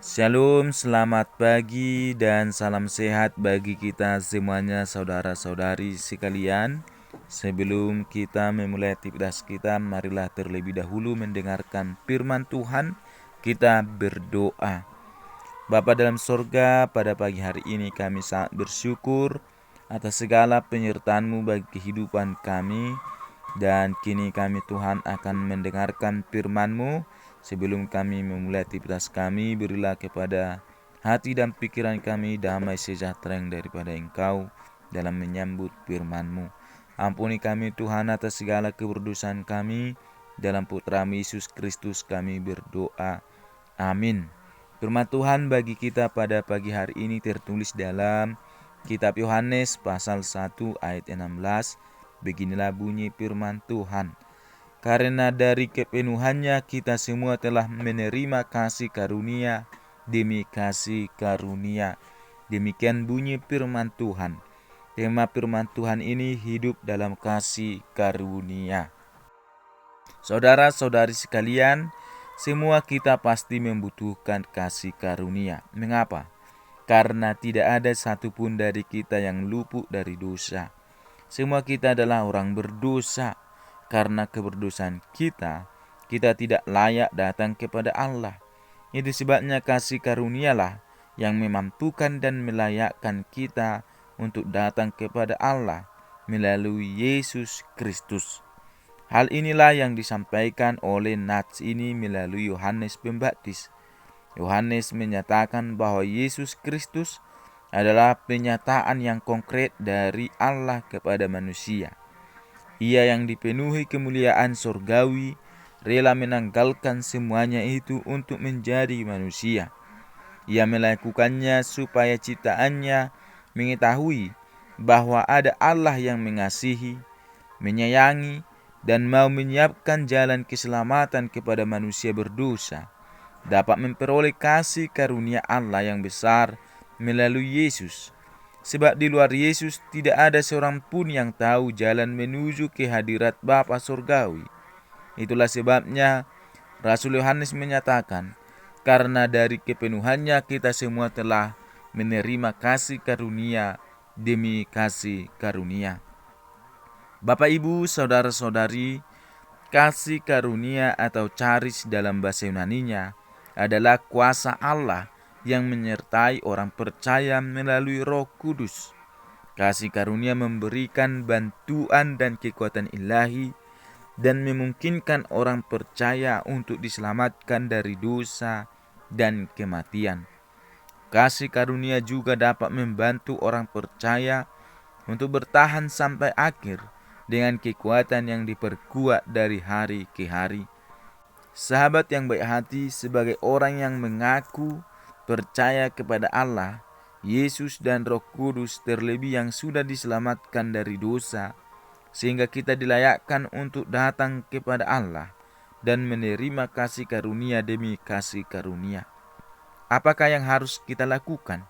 Shalom, selamat pagi dan salam sehat bagi kita semuanya saudara-saudari sekalian. Sebelum kita memulai aktivitas kita, marilah terlebih dahulu mendengarkan firman Tuhan. Kita berdoa. Bapa dalam sorga, pada pagi hari ini kami sangat bersyukur atas segala penyertaan-Mu bagi kehidupan kami. Dan kini kami Tuhan akan mendengarkan firman-Mu. Sebelum kami memulai aktivitas kami, berilah kepada hati dan pikiran kami damai sejahtera yang daripada Engkau dalam menyambut firman-Mu. Ampuni kami Tuhan atas segala keberdosan kami. Dalam Putra-Mu Yesus Kristus kami berdoa. Amin. Firman Tuhan bagi kita pada pagi hari ini tertulis dalam Kitab Yohanes pasal 1 ayat 16. Beginilah bunyi firman Tuhan. Karena dari kepenuhannya kita semua telah menerima kasih karunia demi kasih karunia. Demikian bunyi firman Tuhan. Tema firman Tuhan ini hidup dalam kasih karunia. Saudara-saudari sekalian, semua kita pasti membutuhkan kasih karunia. Mengapa? Karena tidak ada satupun dari kita yang luput dari dosa. Semua kita adalah orang berdosa. Karena keberdosaan kita tidak layak datang kepada Allah. Itu sebabnya kasih karunialah yang memampukan dan melayakkan kita untuk datang kepada Allah melalui Yesus Kristus. Hal inilah yang disampaikan oleh nats ini melalui Yohanes Pembaptis. Yohanes menyatakan bahwa Yesus Kristus adalah penyataan yang konkret dari Allah kepada manusia. Ia yang dipenuhi kemuliaan surgawi, rela menanggalkan semuanya itu untuk menjadi manusia. Ia melakukannya supaya ciptaannya mengetahui bahwa ada Allah yang mengasihi, menyayangi, dan mau menyiapkan jalan keselamatan kepada manusia berdosa, dapat memperoleh kasih karunia Allah yang besar melalui Yesus. Sebab di luar Yesus tidak ada seorang pun yang tahu jalan menuju ke hadirat Bapa surgawi. Itulah sebabnya Rasul Yohanes menyatakan, karena dari kepenuhannya kita semua telah menerima kasih karunia demi kasih karunia. Bapak, Ibu, saudara-saudari, kasih karunia atau charis dalam bahasa Yunaninya adalah kuasa Allah yang menyertai orang percaya melalui Roh Kudus. Kasih karunia memberikan bantuan dan kekuatan ilahi dan memungkinkan orang percaya untuk diselamatkan dari dosa dan kematian. Kasih karunia juga dapat membantu orang percaya untuk bertahan sampai akhir dengan kekuatan yang diperkuat dari hari ke hari. Sahabat yang baik hati, sebagai orang yang mengaku percaya kepada Allah, Yesus dan Roh Kudus, terlebih yang sudah diselamatkan dari dosa, sehingga kita dilayakkan untuk datang kepada Allah dan menerima kasih karunia demi kasih karunia. Apakah yang harus kita lakukan?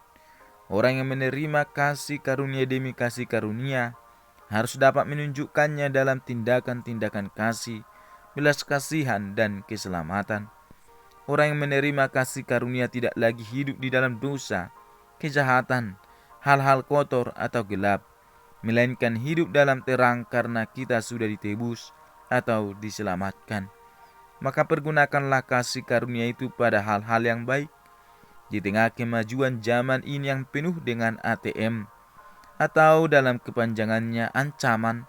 Orang yang menerima kasih karunia demi kasih karunia harus dapat menunjukkannya dalam tindakan-tindakan kasih, belas kasihan, dan keselamatan. Orang yang menerima kasih karunia tidak lagi hidup di dalam dosa, kejahatan, hal-hal kotor atau gelap, melainkan hidup dalam terang karena kita sudah ditebus atau diselamatkan. Maka pergunakanlah kasih karunia itu pada hal-hal yang baik. Di tengah kemajuan zaman ini yang penuh dengan ATM, atau dalam kepanjangannya ancaman,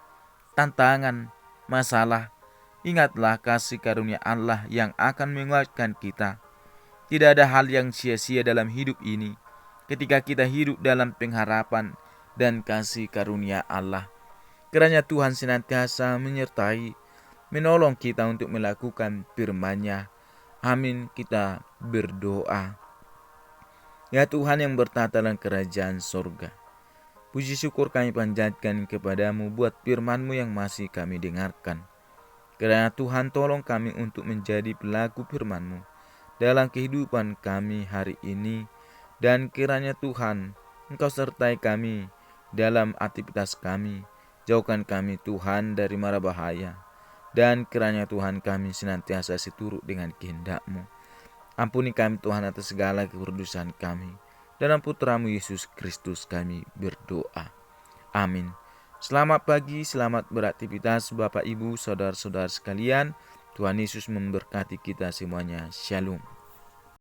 tantangan, masalah, ingatlah kasih karunia Allah yang akan menguatkan kita. Tidak ada hal yang sia-sia dalam hidup ini ketika kita hidup dalam pengharapan dan kasih karunia Allah. Kiranya Tuhan senantiasa menyertai, menolong kita untuk melakukan firman-Nya. Amin. Kita berdoa. Ya Tuhan yang bertata dalam kerajaan sorga, puji syukur kami panjatkan kepadamu buat firman-Mu yang masih kami dengarkan. Kiranya Tuhan tolong kami untuk menjadi pelaku firman-Mu dalam kehidupan kami hari ini. Dan kiranya Tuhan Engkau sertai kami dalam aktivitas kami. Jauhkan kami Tuhan dari mara bahaya. Dan kiranya Tuhan kami senantiasa seturut dengan kehendak-Mu. Ampuni kami Tuhan atas segala kekudusan kami. Dalam Putramu Yesus Kristus kami berdoa. Amin. Selamat pagi, selamat beraktivitas Bapak Ibu, saudara-saudara sekalian. Tuhan Yesus memberkati kita semuanya. Shalom.